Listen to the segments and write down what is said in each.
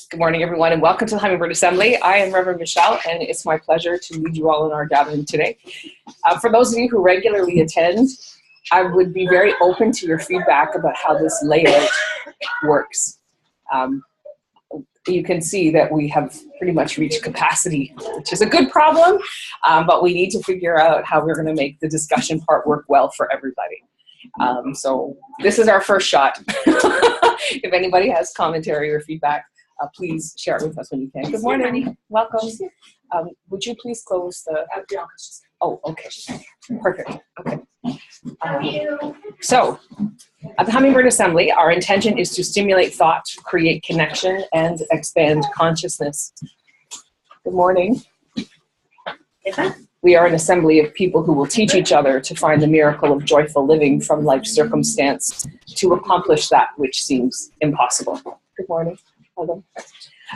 Good morning, everyone, and welcome to the Hummingbird Assembly. I am Reverend Michelle, and it's my pleasure to lead you all in our gathering today. For those of you who regularly attend, I would be very open to your feedback about how this layout works. You can see that we have pretty much reached capacity, which is a good problem, but we need to figure out how we're going to make the discussion part work well for everybody. So this is our first shot. If anybody has commentary or feedback, please share it with us when you can. Good morning. Welcome. Would you please close the... Oh, okay. Perfect. Okay. So, at the Hummingbird Assembly, our intention is to stimulate thought, create connection, and expand consciousness. Good morning. We are an assembly of people who will teach each other to find the miracle of joyful living from life's circumstance to accomplish that which seems impossible. Good morning. Hello.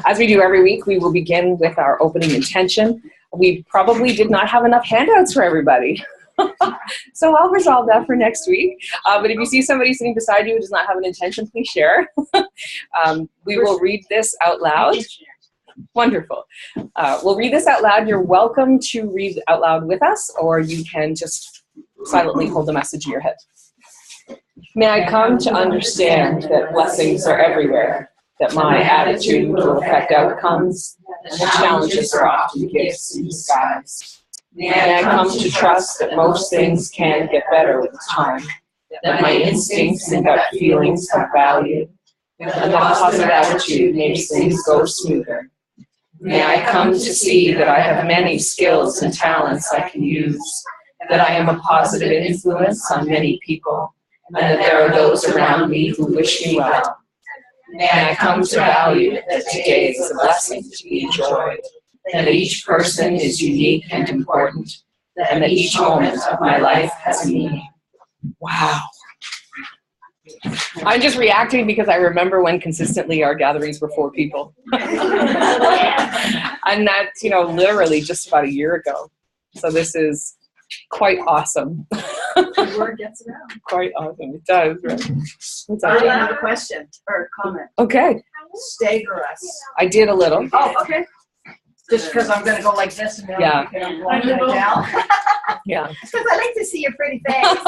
As we do every week, we will begin with our opening intention. We probably did not have enough handouts for everybody. So I'll resolve that for next week. But if you see somebody sitting beside you who does not have an intention, please share. We will read this out loud. Wonderful. We'll read this out loud. You're welcome to read out loud with us, or you can just silently hold the message in your head. May I come to understand that blessings are everywhere, that my attitude will affect outcomes, and the challenges are often gifts in disguise. May I come to trust that most things can get better with time, that my instincts and gut feelings have value, and that a positive attitude makes things go smoother. May I come to see that I have many skills and talents I can use, that I am a positive influence on many people, and that there are those around me who wish me well. May I come to value that today is a blessing to be enjoyed, and that each person is unique and important, and that each moment of my life has a meaning. Wow. I'm just reacting because I remember when consistently our gatherings were 4 people. And that's, literally just about a year ago. So this is quite awesome. The word gets around. Quite awesome. It does, right? I have a question or a comment. Okay. Stagger us. I did a little. Oh, okay. Just because I'm going to go like this and then yeah. I'm going down. Yeah. Because I like to see your pretty face.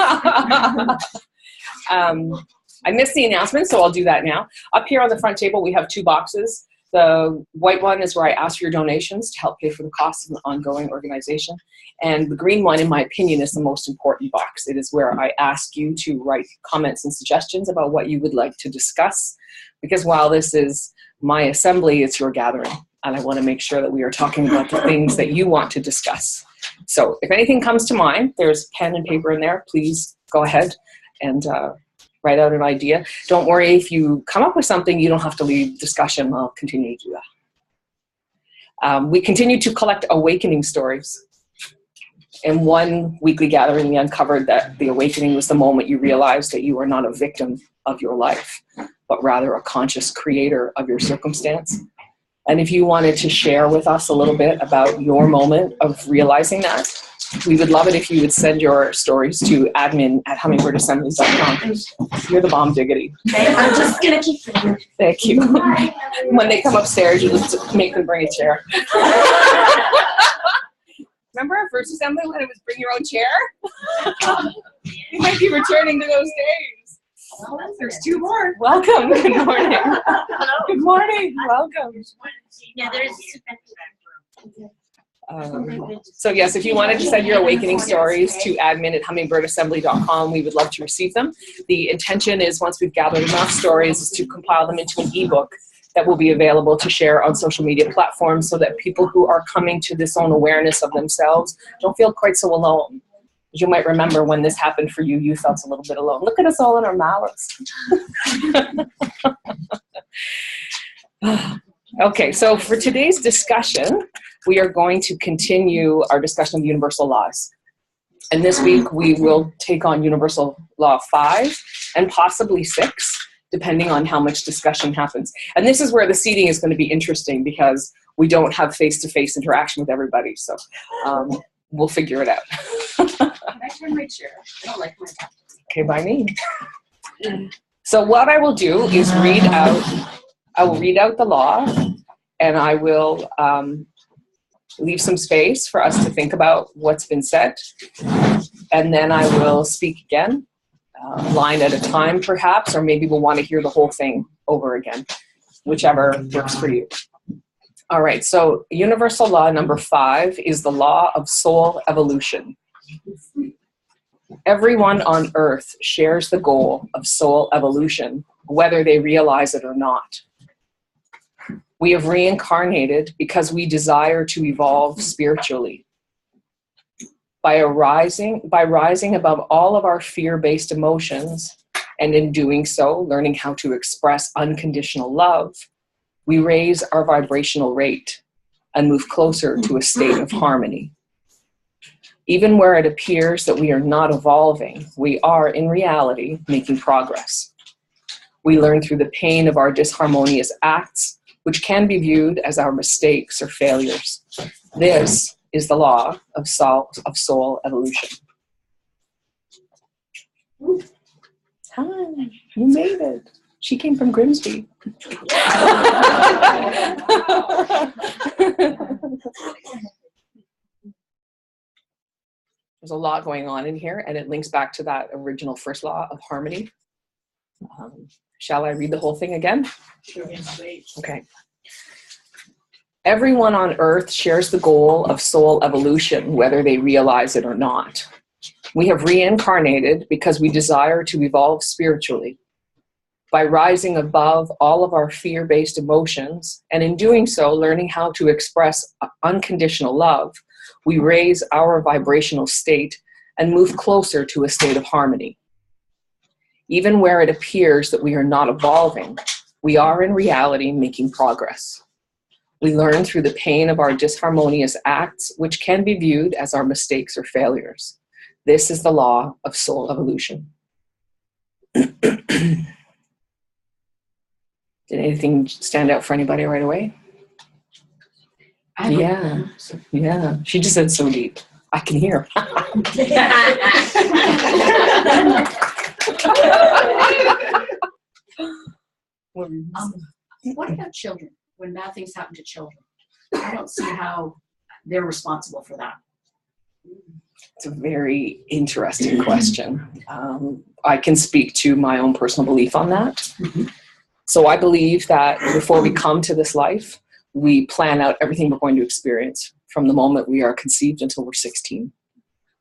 I missed the announcement, so I'll do that now. Up here on the front table, we have 2 boxes. The white one is where I ask for your donations to help pay for the cost of an ongoing organization. And the green one, in my opinion, is the most important box. It is where I ask you to write comments and suggestions about what you would like to discuss. Because while this is my assembly, it's your gathering. And I want to make sure that we are talking about the things that you want to discuss. So if anything comes to mind, there's pen and paper in there. Please go ahead and write out an idea. Don't worry if you come up with something, you don't have to leave discussion. I'll continue to do that. We continue to collect awakening stories. In one weekly gathering, we uncovered that the awakening was the moment you realized that you are not a victim of your life, but rather a conscious creator of your circumstance. And if you wanted to share with us a little bit about your moment of realizing that, we would love it if you would send your stories to admin@hummingbirdassembly.com. You're the bomb diggity. I'm just going to keep them. Thank you. When they come upstairs, you just make them bring a chair. Remember our first assembly when it was bring your own chair? You might be returning to those days. Well, there's 2 more. Welcome. Good morning. Hello. Good morning. Welcome. Yeah, there's so yes, if you wanted to send your awakening stories to admin@hummingbirdAssembly.com, we would love to receive them. The intention is, once we've gathered enough stories, is to compile them into an ebook that will be available to share on social media platforms, so that people who are coming to this own awareness of themselves don't feel quite so alone. As you might remember, when this happened for you, you felt a little bit alone. Look at us all in our malice. Okay, so for today's discussion, we are going to continue our discussion of universal laws. And this week, we will take on Universal Law 5 and possibly 6, depending on how much discussion happens. And this is where the seating is going to be interesting, because we don't have face-to-face interaction with everybody. So we'll figure it out. Can I turn my chair? I don't like my top. Okay, by me. So what I will do is I will read out the law, and I will leave some space for us to think about what's been said. And then I will speak again, line at a time perhaps, or maybe we'll want to hear the whole thing over again, whichever works for you. All right, so universal law number 5 is the law of soul evolution. Everyone on earth shares the goal of soul evolution, whether they realize it or not. We have reincarnated because we desire to evolve spiritually. By rising above all of our fear-based emotions, and in doing so, learning how to express unconditional love, we raise our vibrational rate and move closer to a state of harmony. Even where it appears that we are not evolving, we are, in reality, making progress. We learn through the pain of our disharmonious acts, which can be viewed as our mistakes or failures. This is the law of soul evolution. Hi, you made it. She came from Grimsby. There's a lot going on in here, and it links back to that original first law of harmony. Shall I read the whole thing again? Sure. Okay. Everyone on earth shares the goal of soul evolution, whether they realize it or not. We have reincarnated because we desire to evolve spiritually. By rising above all of our fear-based emotions, and in doing so, learning how to express unconditional love, we raise our vibrational state and move closer to a state of harmony. Even where it appears that we are not evolving, we are in reality making progress. We learn through the pain of our disharmonious acts, which can be viewed as our mistakes or failures. This is the law of soul evolution. Did anything stand out for anybody right away? Yeah. She just said so deep. I can hear. What about children? When bad things happen to children, I don't see how they're responsible for that. It's a very interesting question. I can speak to my own personal belief on that. Mm-hmm. So I believe that before we come to this life, we plan out everything we're going to experience from the moment we are conceived until we're 16.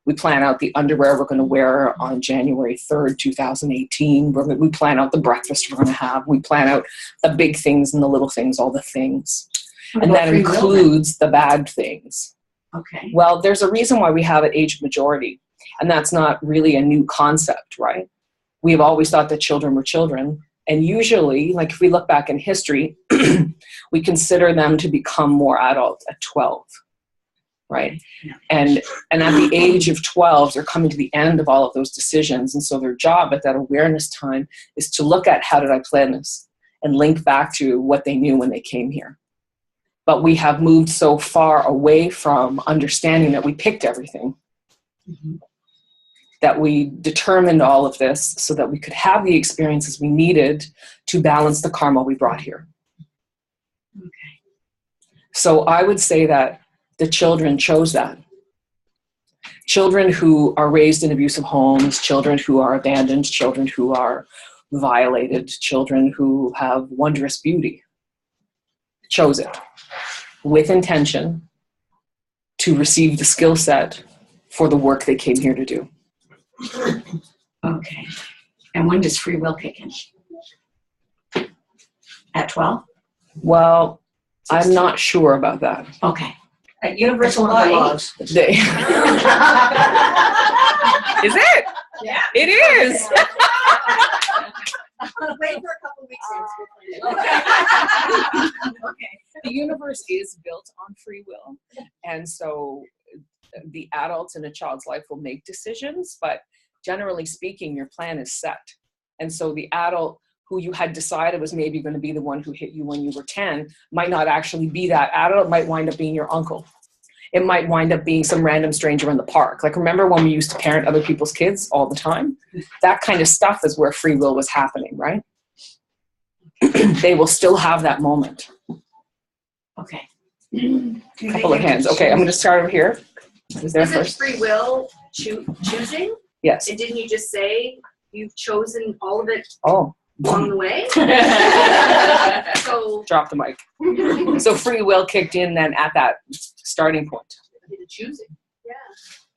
We plan out the underwear we're going to wear on January 3rd, 2018. We plan out the breakfast we're going to have. We plan out the big things and the little things, all the things. And that includes the bad things. Okay. Well, there's a reason why we have an age of majority. And that's not really a new concept, right? We've always thought that children were children. And usually, like if we look back in history, we consider them to become more adult at 12. Right. And at the age of 12, they're coming to the end of all of those decisions. And so their job at that awareness time is to look at how did I plan this and link back to what they knew when they came here. But we have moved so far away from understanding that we picked everything, mm-hmm. that we determined all of this so that we could have the experiences we needed to balance the karma we brought here. Okay. So I would say that the children chose that. Children who are raised in abusive homes, children who are abandoned, children who are violated, children who have wondrous beauty, chose it with intention to receive the skill set for the work they came here to do. Okay. And when does free will kick in? At 12? Well, I'm not sure about that. Okay. At universal law. Is it? Yeah. It is. Wait for a couple weeks. Okay. The universe is built on free will. And so the adults in a child's life will make decisions, but generally speaking, your plan is set. And so the adult who you had decided was maybe going to be the one who hit you when you were 10 might not actually be that adult. It might wind up being your uncle. It might wind up being some random stranger in the park. Like, remember when we used to parent other people's kids all the time? That kind of stuff is where free will was happening, right? They will still have that moment. Okay. Couple of hands. Okay, I'm going to start over here. Who's there Isn't first? free will choosing? Yes. And didn't you just say you've chosen all of it Oh. along the way? So Drop the mic. So free will kicked in then at that starting point. the choosing. Yeah.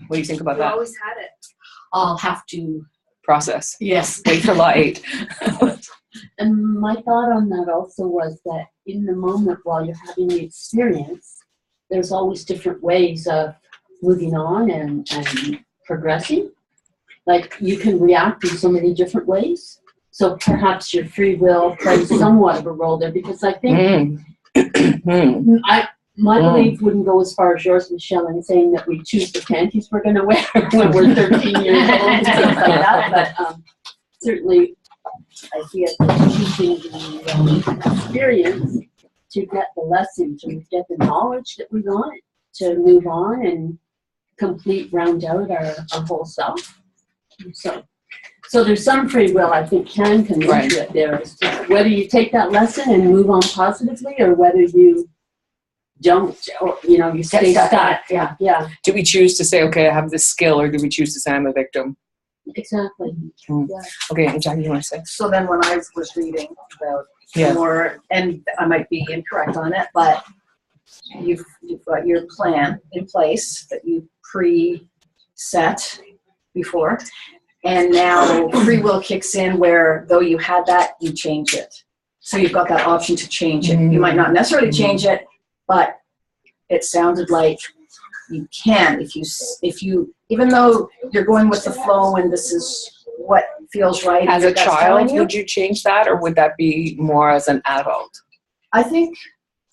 What do you think about You that always had it. I'll have to, process? yes. Wait for law 8. And my thought on that also was that in the moment while you're having the experience, there's always different ways of moving on and progressing. Like you can react in so many different ways. So perhaps your free will plays somewhat of a role there, because I think my belief wouldn't go as far as yours, Michelle, in saying that we choose the panties we're going to wear when we're 13 years old and things like that. But certainly, I see it as choosing the experience to get the lesson, to get the knowledge that we want, to move on and round out our whole self. So there's some free will I think can come into it there. It's just whether you take that lesson and move on positively, or whether you don't, or you stay stuck. Yeah. Do we choose to say, okay, I have this skill, or do we choose to say I'm a victim? Exactly. Yeah. Okay, and Jackie, you want to say? So then when I was reading about Yeah. more, and I might be incorrect on it, but you've got your plan in place that you pre-set before, and now free will kicks in where though you had that, you change it. So you've got that option to change it. You might not necessarily change it, but it sounded like you can if you even though you're going with the flow and this is what feels right. As a that's telling child, would you change that, or would that be more as an adult? I think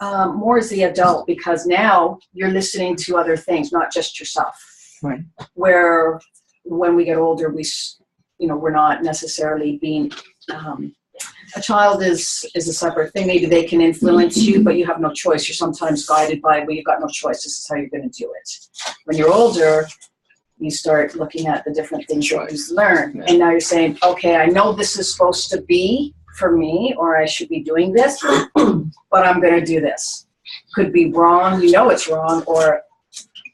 more as the adult, because now you're listening to other things, not just yourself. Right. Where when we get older, we're not necessarily being. A child is a separate thing. Maybe they can influence you, but you have no choice. You're sometimes guided by, well, you've got no choice. This is how you're going to do it. When you're older, you start looking at the different things that you've learned. And now you're saying, okay, I know this is supposed to be for me, or I should be doing this, but I'm going to do this. Could be wrong. You know it's wrong, or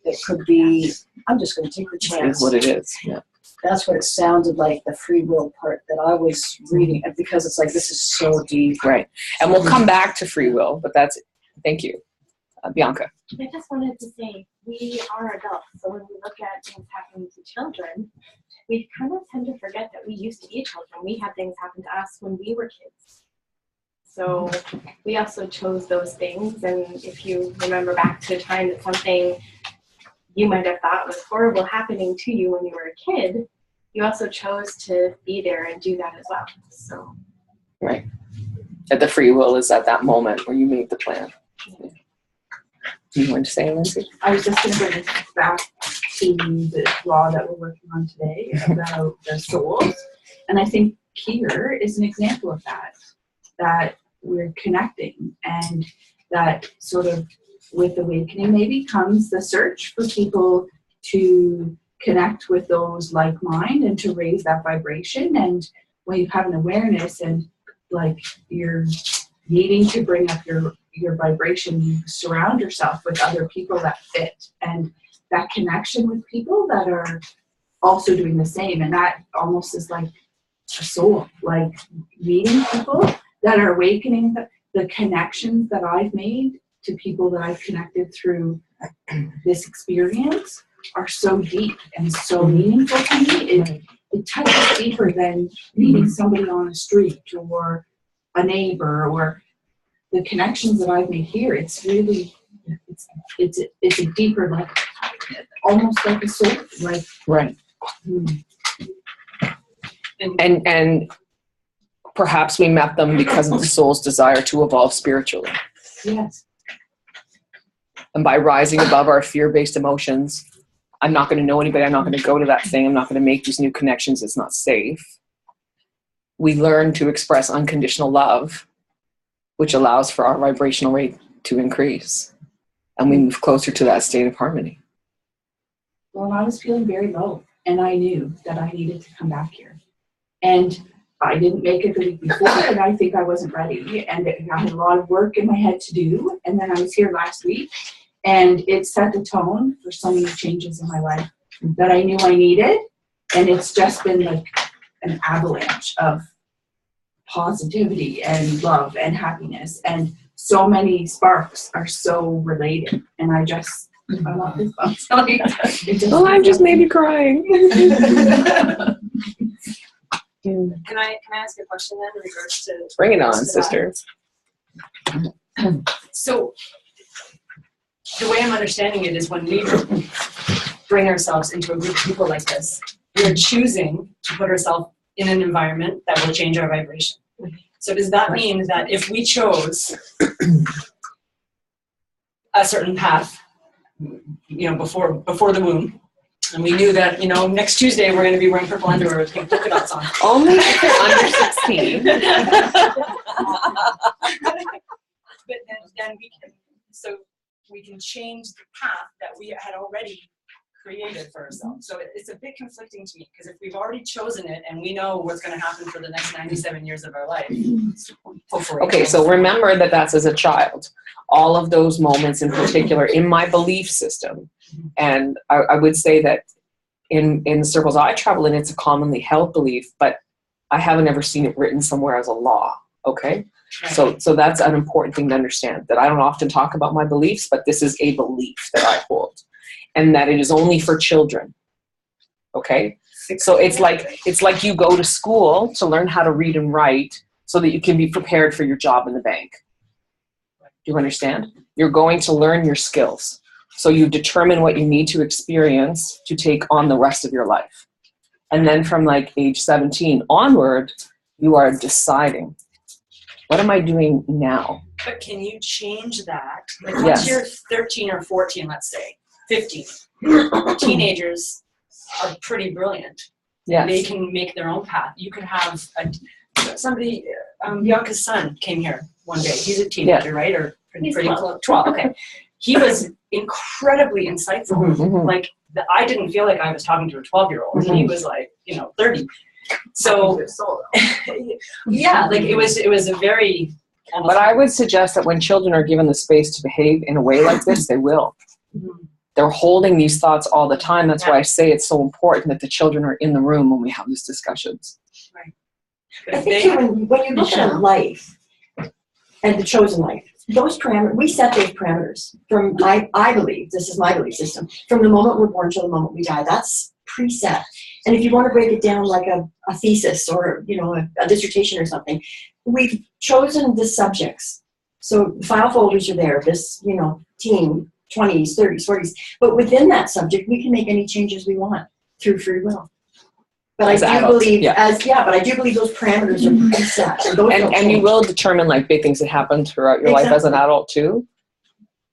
it could be, I'm just going to take the chance. Is what it is. Yeah. That's what it sounded like, the free will part that I was reading, because it's like, this is so deep. Right. And we'll come back to free will, but thank you. Bianca. I just wanted to say, we are adults, so when we look at things happening to children, we kind of tend to forget that we used to be children. We had things happen to us when we were kids. So we also chose those things, and if you remember back to a time that something you might have thought was horrible happening to you when you were a kid, you also chose to be there and do that as well. So Right. That the free will is at that moment where you made the plan. Do you want to say, Lindsay? I was just going to bring us back to the law that we're working on today about the souls. And I think here is an example of that we're connecting, and that sort of with awakening maybe comes the search for people to connect with those like mind and to raise that vibration. And when you have an awareness and like you're needing to bring up your vibration, you surround yourself with other people that fit, and that connection with people that are also doing the same. And that almost is like a soul, like meeting people that are awakening. The connections that I've made to people that I've connected through this experience are so deep and so meaningful to me. It touches deeper than meeting somebody on the street or a neighbor, or the connections that I've made here. It's really, it's a deeper, like almost like a soul, like Right. And perhaps we met them because of the soul's desire to evolve spiritually. yes. And by rising above our fear-based emotions, I'm not going to know anybody, I'm not going to go to that thing, I'm not going to make these new connections, it's not safe. We learn to express unconditional love, which allows for our vibrational rate to increase. And we move closer to that state of harmony. Well, I was feeling very low, and I knew that I needed to come back here. And I didn't make it the week before, and I think I wasn't ready, and I had a lot of work in my head to do, and then I was here last week, and it set the tone for so many changes in my life that I knew I needed, and it's just been like an avalanche of positivity and love and happiness, and so many sparks are so related, and I love this song. Oh, I'm just maybe crying. Can I ask a question then in regards to? Bring it on, to that? sister. So the way I'm understanding it is when we bring ourselves into a group of people like this, we're choosing to put ourselves in an environment that will change our vibration. So does that mean that if we chose a certain path, before the womb, and we knew that, next Tuesday we're going to be wearing purple underwear with pink polka dots on. Only if you're under 16. But then we can change the path that we had already created for ourselves. So it's a bit conflicting to me, because if we've already chosen it and we know what's going to happen for the next 97 years of our life, hopefully. Okay, so remember that that's as a child. All of those moments in particular in my belief system. And I would say that in the circles I travel in, it's a commonly held belief, but I haven't ever seen it written somewhere as a law, okay? Right. So that's an important thing to understand, that I don't often talk about my beliefs, but this is a belief that I hold, and that it is only for children, okay? So it's like you go to school to learn how to read and write so that you can be prepared for your job in the bank. Do you understand? You're going to learn your skills. So you determine what you need to experience to take on the rest of your life. And then from like age 17 onward, you are deciding, what am I doing now? But can you change that? Like Yes. once you're 13 or 14, let's say, 15, teenagers are pretty brilliant. Yes. They can make their own path. You could have somebody, Bianca's son came here one day. He's a teenager, right? Or He's pretty 12. close. 12, okay. He was incredibly insightful. Mhm. Like, I didn't feel like I was talking to a 12-year-old. He was like, 30. So, yeah, like it was a very. But I would suggest that when children are given the space to behave in a way like this, they will. They're holding these thoughts all the time. That's why I say it's so important that the children are in the room when we have these discussions. But I if think they- too, when you look at life and the chosen life, those parameters, we set those parameters from, I believe, this is my belief system, from the moment we're born till the moment we die. That's preset. And if you want to break it down like a thesis or, a dissertation or something, we've chosen the subjects. So the file folders are there, this, teen, 20s, 30s, 40s. But within that subject, we can make any changes we want through free will. But As I do adults, believe, yeah. but I do believe those parameters are preset. And, those don't And you change. will determine like big things that happen throughout your life as an adult too,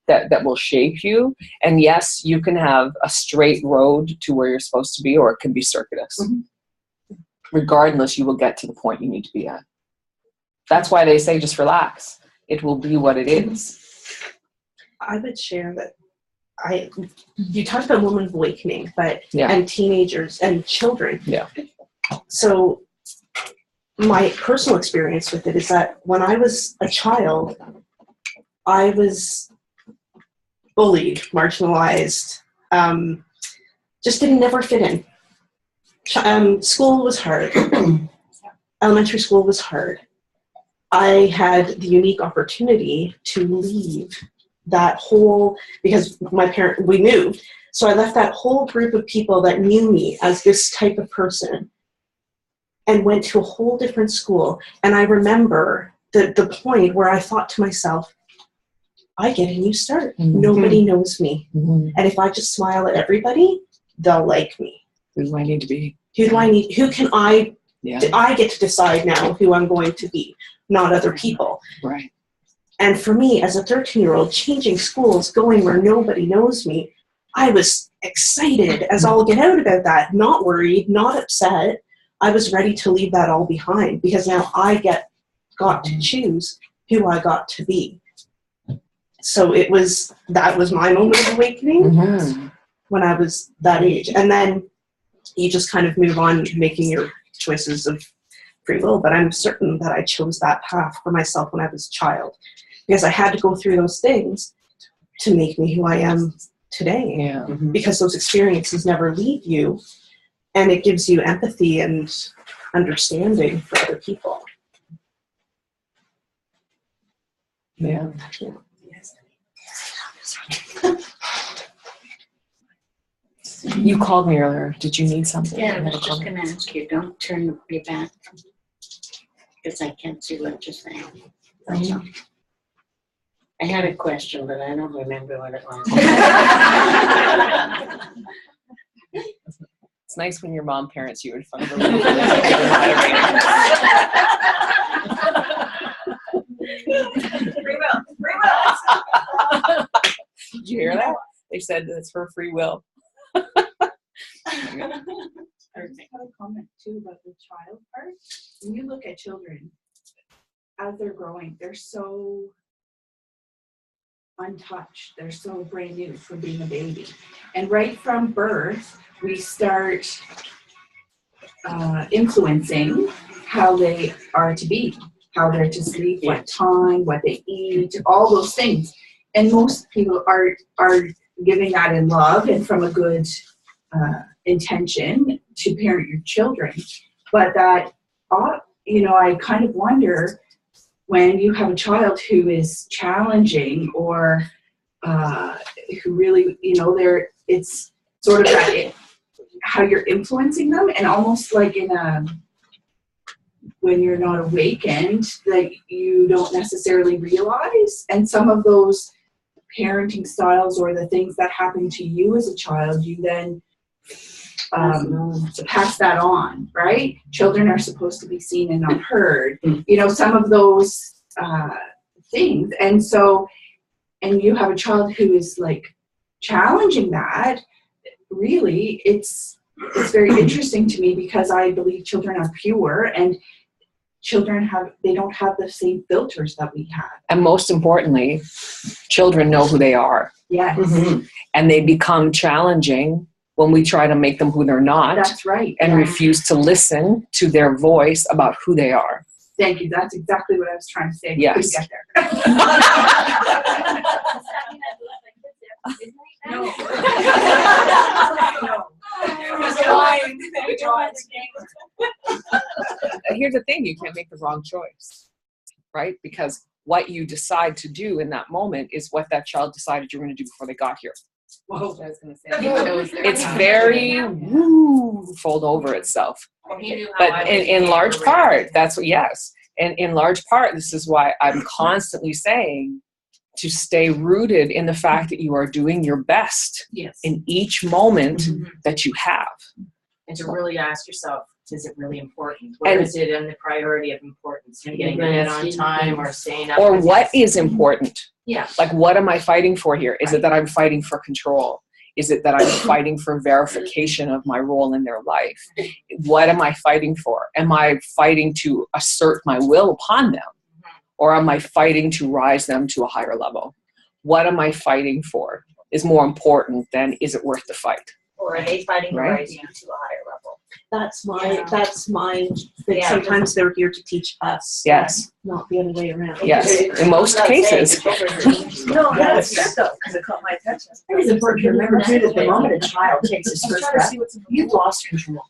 that will shape you. And yes, you can have a straight road to where you're supposed to be, or it can be circuitous. Regardless, you will get to the point you need to be at. That's why they say just relax. It will be what it is. I would share that you talked about women's awakening, but Yeah. and teenagers and children. Yeah. So my personal experience with it is that when I was a child, I was bullied, marginalized, just didn't never fit in. School was hard. Elementary school was hard. I had the unique opportunity to leave that whole, because we moved, so I left that whole group of people that knew me as this type of person and went to a whole different school. And I remember the point where I thought to myself, I get a new start. Nobody knows me. And if I just smile at everybody, they'll like me. Who do I need to be? I get to decide now who I'm going to be, not other people. Right. And for me, as a 13-year-old, changing schools, going where nobody knows me, I was excited as all get out about that, not worried, not upset. I was ready to leave that all behind because now I got to choose who I got to be. So that was my moment of awakening when I was that age. And then you just kind of move on making your choices free will, but I'm certain that I chose that path for myself when I was a child, because I had to go through those things to make me who I am today. Yeah. Because those experiences never leave you, and it gives you empathy and understanding for other people. Yeah. You called me earlier. Did you need something? Yeah, I was just gonna ask you, don't turn me back, because I can't see what you're saying. That's all. I had a question, but I don't remember what it was. It's nice when your mom parents you in front of her. Free will. Did you hear that? They said that it's her free will. I just had a comment too about the child part. When you look at children, as they're growing, they're so untouched. They're so brand new from being a baby. And right from birth, we start influencing how they are to be, how they're to sleep, what time, what they eat, all those things. And most people are giving that in love and from a good intention to parent your children. But that, I kind of wonder when you have a child who is challenging or who really, it's sort of that how you're influencing them, and almost like when you're not awakened that you don't necessarily realize. And some of those parenting styles or the things that happen to you as a child, you then to pass that on, right? Children are supposed to be seen and not heard. Some of those things. And so, and you have a child who is like challenging that, really, it's very interesting to me, because I believe children are pure, and children they don't have the same filters that we have. And most importantly, children know who they are. Yes. Mm-hmm. And they become challenging when we try to make them who they're not. That's right. And refuse to listen to their voice about who they are. Thank you. That's exactly what I was trying to say. Yes. Get there. No. Here's the thing, you can't make the wrong choice, right? Because what you decide to do in that moment is what that child decided you were going to do before they got here. Well, I was going to say. It's very fold over itself. But in large part, that's what, yes. And in large part, this is why I'm constantly saying to stay rooted in the fact that you are doing your best in each moment that you have. And to really ask yourself, is it really important? Where is it in the priority of importance? Getting to bed on time or staying up? Or what is important? Yeah. Like, what am I fighting for here? Is it that I'm fighting for control? Is it that I'm fighting for verification of my role in their life? What am I fighting for? Am I fighting to assert my will upon them? Or am I fighting to rise them to a higher level? What am I fighting for is more important than is it worth the fight? Or are they fighting to rise you to a higher level? That's my thing. Sometimes they're here to teach us. Yes. Not the other way around. Yes. In most cases. No, that's good though, because it caught my attention. I think it's important to remember too that the moment a child takes his first breath, you've lost control.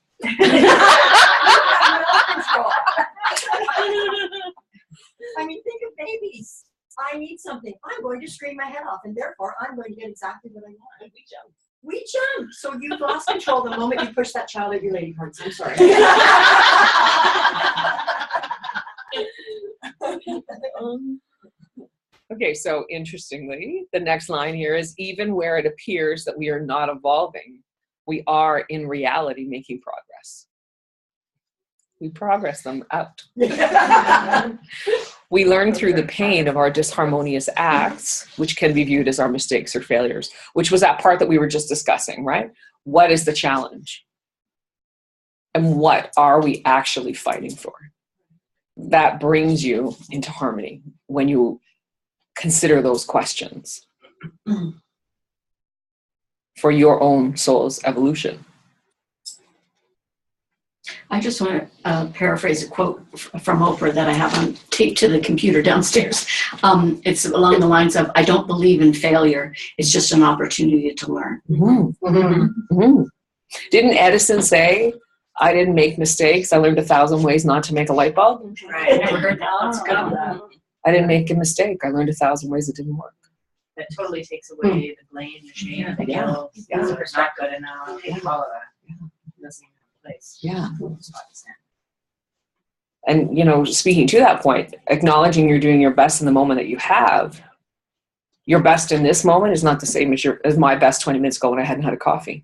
I mean, think of babies. I need something. I'm going to scream my head off, and therefore I'm going to get exactly what I want. We jump. So you've lost control the moment you push that child at your lady parts. I'm sorry. Okay, so interestingly, the next line here is, even where it appears that we are not evolving, we are in reality making progress. We progress them out. We learn through the pain of our disharmonious acts, which can be viewed as our mistakes or failures, which was that part that we were just discussing, right? What is the challenge? And what are we actually fighting for? That brings you into harmony when you consider those questions for your own soul's evolution. I just want to paraphrase a quote from Oprah that I have on tape to the computer downstairs. It's along the lines of, I don't believe in failure. It's just an opportunity to learn. Didn't Edison say, I didn't make mistakes, I learned 1,000 ways not to make a light bulb? Right, I never heard that. That's good on that. I didn't make a mistake, I learned 1,000 ways it didn't work. That totally takes away the blame, the shame, the guilt, we're not good enough, all of that. It doesn't even have a place. Yeah. And, you know, speaking to that point, acknowledging you're doing your best in the moment that you have, your best in this moment is not the same as my best 20 minutes ago when I hadn't had a coffee,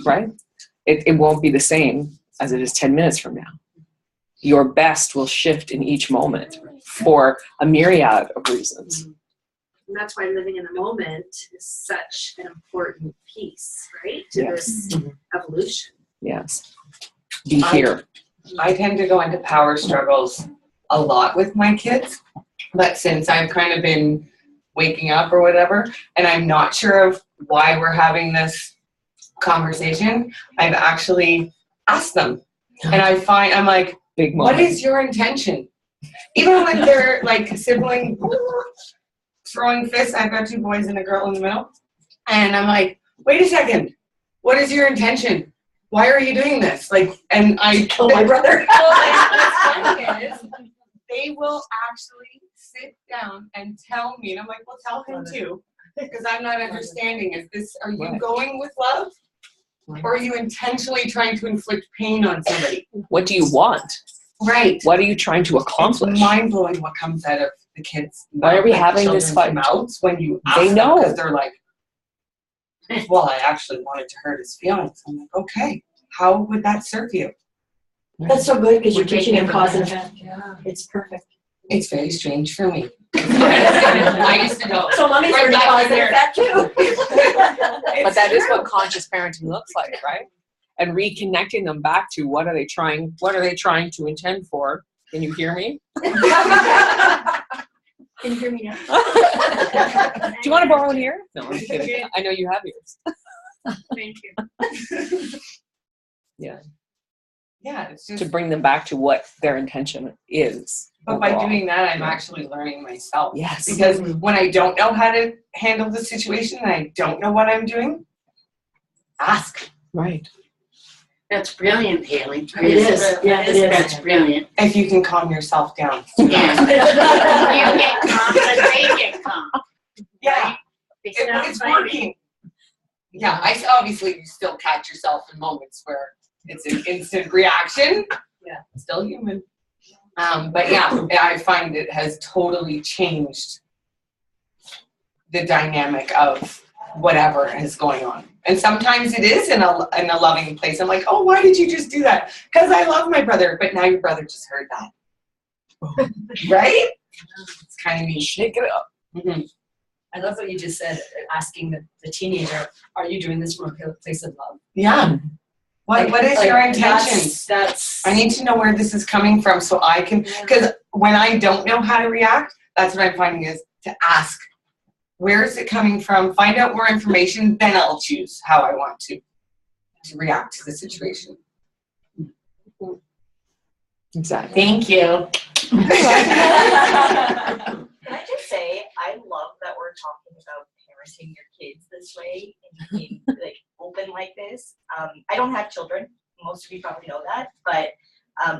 right? It won't be the same as it is 10 minutes from now. Your best will shift in each moment for a myriad of reasons. And that's why living in the moment is such an important piece, right? To this evolution. Yes. Be here. I tend to go into power struggles a lot with my kids, but since I've kind of been waking up or whatever, and I'm not sure of why we're having this conversation, I've actually asked them. And I'm like, big what moment. is your intention? Even when they're like sibling throwing fists, I've got 2 boys and a girl in the middle. And I'm like, wait a second, what is your intention? Why are you doing this? Like, and I Kill my brother. They will actually sit down and tell me, and I'm like, well, tell him too, because I'm not understanding. Are you going with love? Or are you intentionally trying to inflict pain on somebody? What do you want? Right. What are you trying to accomplish? It's mind-blowing what comes out of the kids' Why are we like having this fight? Mouths when you ask They know. because they're like, well, I actually wanted to hurt his feelings. I'm like, okay, how would that serve you? That's so good because you're teaching them cause and effect. effect. Yeah. It's perfect. It's very strange for me. I used to go. So mommy's right learning back cause in and there. effect too. But that is what conscious parenting looks like, right? And reconnecting them back to what are they trying to intend for? Can you hear me? Can you hear me now? Do you want to borrow it here? No, I'm kidding. I know you have yours. Thank you. Yeah. Yeah, it's just. To bring them back to what their intention is. But by overall. doing that, I'm actually learning myself. Yes. Because when I don't know how to handle the situation and I don't know what I'm doing, ask. Right. That's brilliant, Haley. It is. Yeah, it is. That's brilliant. If you can calm yourself down. Yeah. You get calm, but they get calm. Yeah. It's It's working. Yeah, obviously you still catch yourself in moments where it's an instant reaction. Yeah, still human. But yeah, I find it has totally changed the dynamic of whatever is going on. And sometimes it is in a loving place. I'm like, oh, why did you just do that? Because I love my brother. But now your brother just heard that. Right? It's kind of neat. Shake it up. Mm-hmm. I love what you just said, asking the teenager, are you doing this from a place of love? Yeah. What is your intention? That's I need to know where this is coming from so I can, because when I don't know how to react, that's what I'm finding is to ask, where is it coming from? Find out more information, then I'll choose how I want to react to the situation. Exactly. Thank you. Can I just say, I love that we're talking about parenting your kids this way in like open like this. I don't have children. Most of you probably know that, but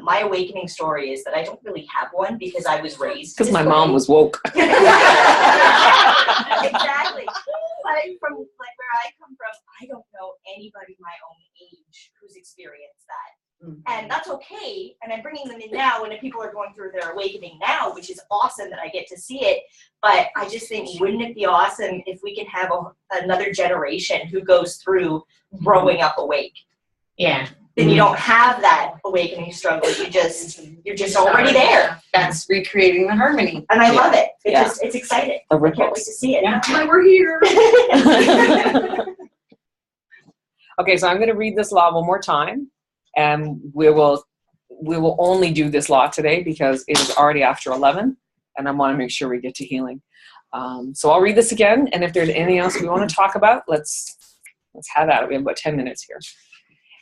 my awakening story is that I don't really have one because I was raised. Because my this mom way. was woke. Exactly. But from like where I come from, I don't know anybody my own age who's experienced that. Mm-hmm. And that's okay. And I'm bringing them in now when people are going through their awakening now, which is awesome that I get to see it. But I just think, wouldn't it be awesome if we could have another generation who goes through growing up awake? Yeah. Then you don't have that awakening struggle. You're just already there. That's recreating the harmony. And I love it. Yeah. It's exciting. The I can't wait ripples. to see it. Yeah. That's why we're here. Okay, so I'm going to read this law one more time, and we will only do this law today because it is already after 11, and I want to make sure we get to healing. So I'll read this again, and if there's anything else we want to talk about, let's have at it. We have about 10 minutes here.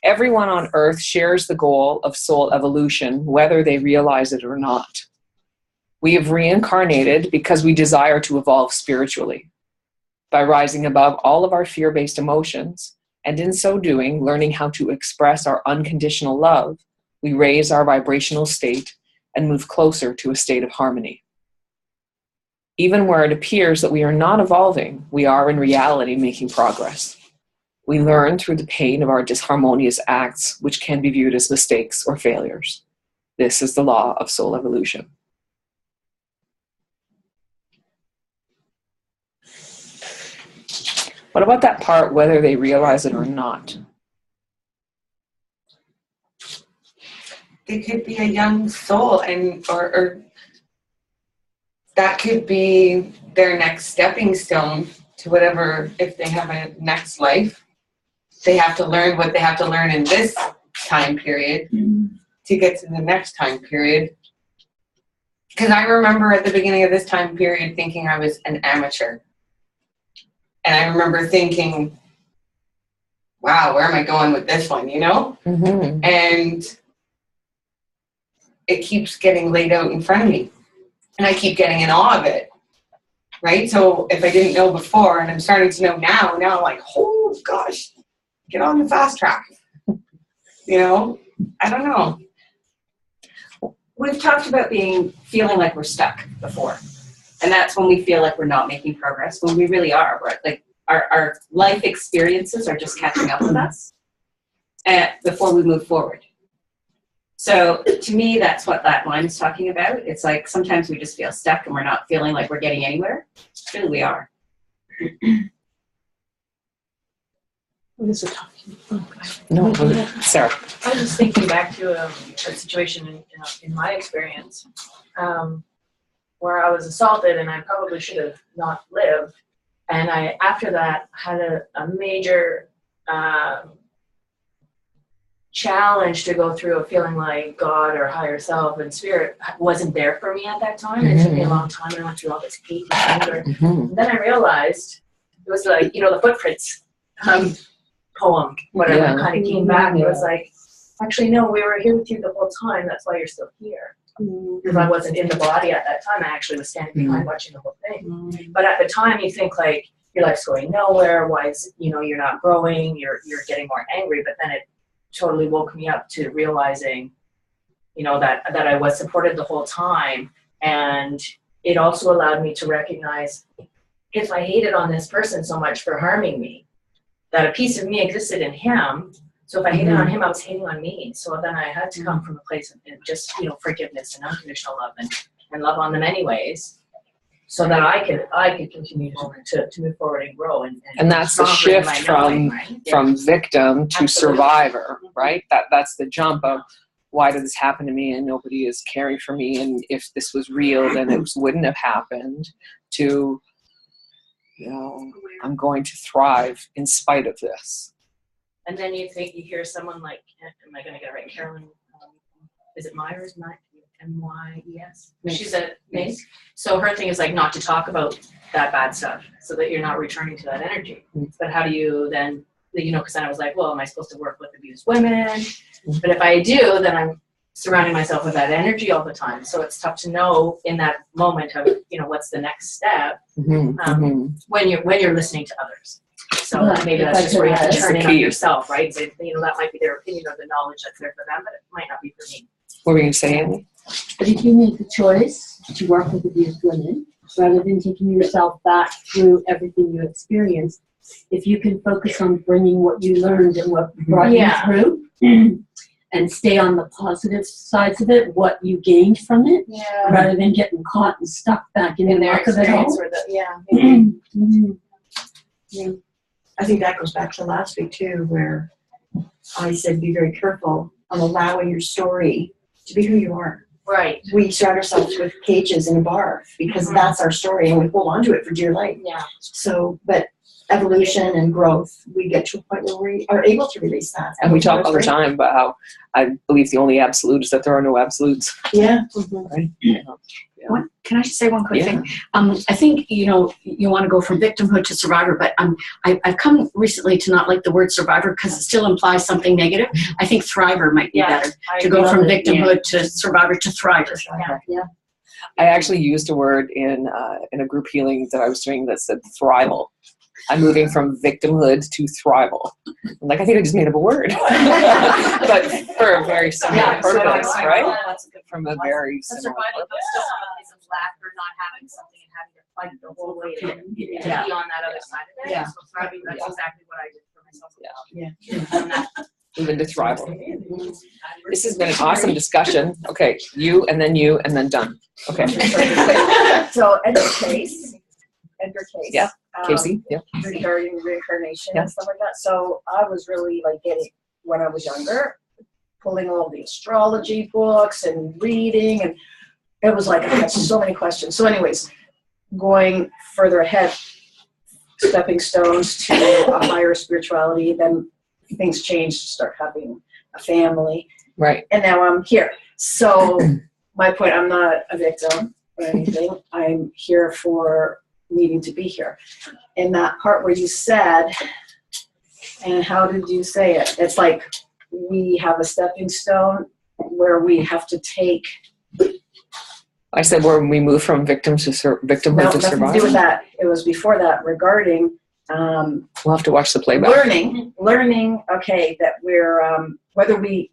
Everyone on earth shares the goal of soul evolution, whether they realize it or not. We have reincarnated because we desire to evolve spiritually. By rising above all of our fear-based emotions, and in so doing, learning how to express our unconditional love, we raise our vibrational state and move closer to a state of harmony. Even where it appears that we are not evolving, we are in reality making progress. We learn through the pain of our disharmonious acts, which can be viewed as mistakes or failures. This is the law of soul evolution. What about that part, whether they realize it or not? They could be a young soul, and or that could be their next stepping stone to whatever. If they have a next life, they have to learn what they have to learn in this time period to get to the next time period. Because I remember at the beginning of this time period thinking I was an amateur. And I remember thinking, wow, where am I going with this one, you know? Mm-hmm. And it keeps getting laid out in front of me. And I keep getting in awe of it, right? So if I didn't know before and I'm starting to know now I'm like, oh gosh, get on the fast track. You know, I don't know. We've talked about feeling like we're stuck before. And that's when we feel like we're not making progress, when we really are. We're, like our life experiences are just catching up with us before we move forward. So to me, that's what that line is talking about. It's like sometimes we just feel stuck and we're not feeling like we're getting anywhere. Really, we are. No, Sarah. I was just thinking back to a situation in my experience where I was assaulted and I probably should have not lived. And I, after that, had a major challenge to go through of feeling like God or higher self and spirit wasn't there for me at that time. It took me a long time, and I went through all this hate and anger. And then I realized it was like, you know, the Footprints poem, whatever, kind of came back. It was like, actually, no, we were here with you the whole time. That's why you're still here. Because I wasn't in the body at that time. I actually was standing behind watching the whole thing. But at the time, you think like your life's going nowhere. Why is, you know, you're not growing? You're getting more angry. But then it totally woke me up to realizing, you know, that I was supported the whole time. And it also allowed me to recognize if I hated on this person so much for harming me, that a piece of me existed in him. So if I hated on him, I was hating on me. So then I had to come from a place of just, you know, forgiveness and unconditional love and love on them anyways, so that I could continue to move forward and grow. And that's the shift from victim to survivor, right? That's the jump of, why did this happen to me and nobody is caring for me, and if this was real, then it wouldn't have happened, to, you know, I'm going to thrive in spite of this. And then you hear someone like, am I going to get it right? Carolyn, is it Myers? M-Y-E-S? She's a Mace. So her thing is like not to talk about that bad stuff so that you're not returning to that energy. But how do you then, you know, because then I was like, well, am I supposed to work with abused women? But if I do, then I'm surrounding myself with that energy all the time. So it's tough to know in that moment of, you know, what's the next step when you're listening to others. So maybe that's just where you have to turn in on yourself, right? So, you know, that might be their opinion or the knowledge that's there for them, but it might not be for me. What were you saying? But if you make the choice to work with abused women, rather than taking yourself back through everything you experienced, if you can focus on bringing what you learned and what brought you through, and stay on the positive sides of it, what you gained from it, rather than getting caught and stuck back in the muck of it all. I think that goes back to last week too, where I said be very careful on allowing your story to be who you are. Right. We surround ourselves with cages in a bar because that's our story, and we hold on to it for dear life. Yeah. So, but evolution and growth, we get to a point where we are able to release that. And we talk all the Great. time about how I believe the only absolute is that there are no absolutes. Yeah. Right? Can I just say one quick Yeah. thing? I think, you want to go from victimhood to survivor, but I've come recently to not like the word survivor because it still implies something negative. I think thriver might be better. To go from victimhood to survivor to thriver. Yeah. I actually used a word in a group healing that I was doing that said thrival. I'm moving from victimhood to thrival. I'm like, I think I just made up a word. But for a very similar purpose, right? From a very similar Survival, but purpose. still some place of lack or not having something and having to fight the whole way to be on that other side of it. Yeah. So thriving, that's exactly what I did for myself. Moving to thrival. This has been an awesome discussion. Okay, you, and then done. Okay. So Edgar Case. Yeah, Casey. Yeah. Regarding reincarnation Yeah. and stuff like that. So I was really like getting, when I was younger, pulling all the astrology books and reading, and it was like I had so many questions. So anyways, going further ahead, stepping stones to a higher spirituality, then things changed, start having a family. Right. And now I'm here. So my point, I'm not a victim or anything. I'm here for needing to be here. And that part where you said, and how did you say it? It's like we have a stepping stone where we have to take. I said where we move from victims to victimhood to Nothing to do with survival. that. It was before that regarding We'll have to watch the playback. learning. Okay, that we're whether we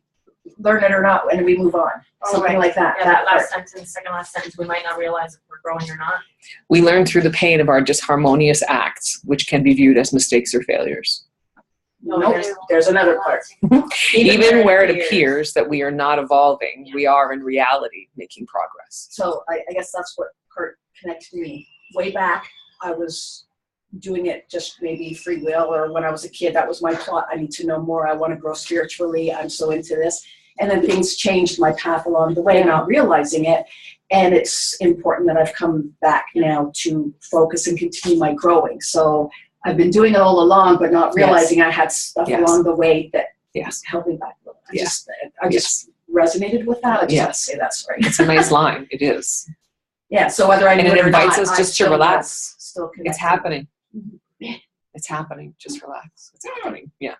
learn it or not, and we move on. Something like that. Yeah, that that last part. sentence, second last sentence, we might not realize if we're growing or not. We learn through the pain of our disharmonious acts, which can be viewed as mistakes or failures. Nope, there's another part. Even where it appears that we are not evolving, we are in reality making progress. So I guess that's what part connected me. Way back, I was doing it just maybe free will, or when I was a kid, that was my plot. I need to know more. I want to grow spiritually. I'm so into this. And then things changed my path along the way, not realizing it. And it's important that I've come back now to focus and continue my growing. So I've been doing it all along, but not realizing I had stuff along the way that held me back a little. I just resonated with that. I just have to say that's right. It's a nice line. It is. Yeah. So whether I And knew it it or invites not, us I just to still relax. was still connected. It's happening. It's happening. Just relax. It's happening. Yeah.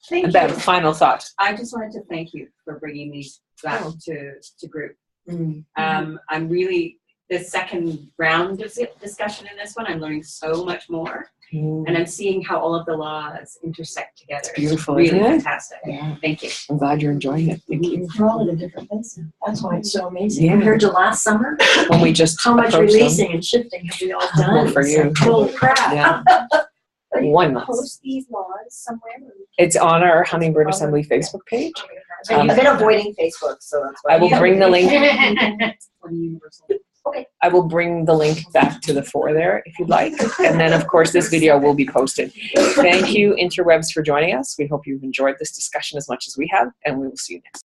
Thank And Bev, you. final thought. I just wanted to thank you for bringing me back to group. Mm-hmm. I'm really, the second round of discussion in this one, I'm learning so much more. And I'm seeing how all of the laws intersect together. It's beautiful, It's really isn't it? fantastic. Yeah. Thank you. I'm glad you're enjoying it. Thank you. We're all in a different place now. That's why it's so amazing. Yeah. Compared to last summer, When we just how much approach them. releasing and shifting have we all done? Well, for It's you. like, holy crap. Yeah. Are you One gonna month. post these laws somewhere? It's on our Hummingbird Assembly Facebook page. I've been avoiding Facebook, so that's why. I will bring the link. Okay. I will bring the link back to the fore there if you'd like. And then, of course, this video will be posted. Thank you, interwebs, for joining us. We hope you've enjoyed this discussion as much as we have, and we will see you next time.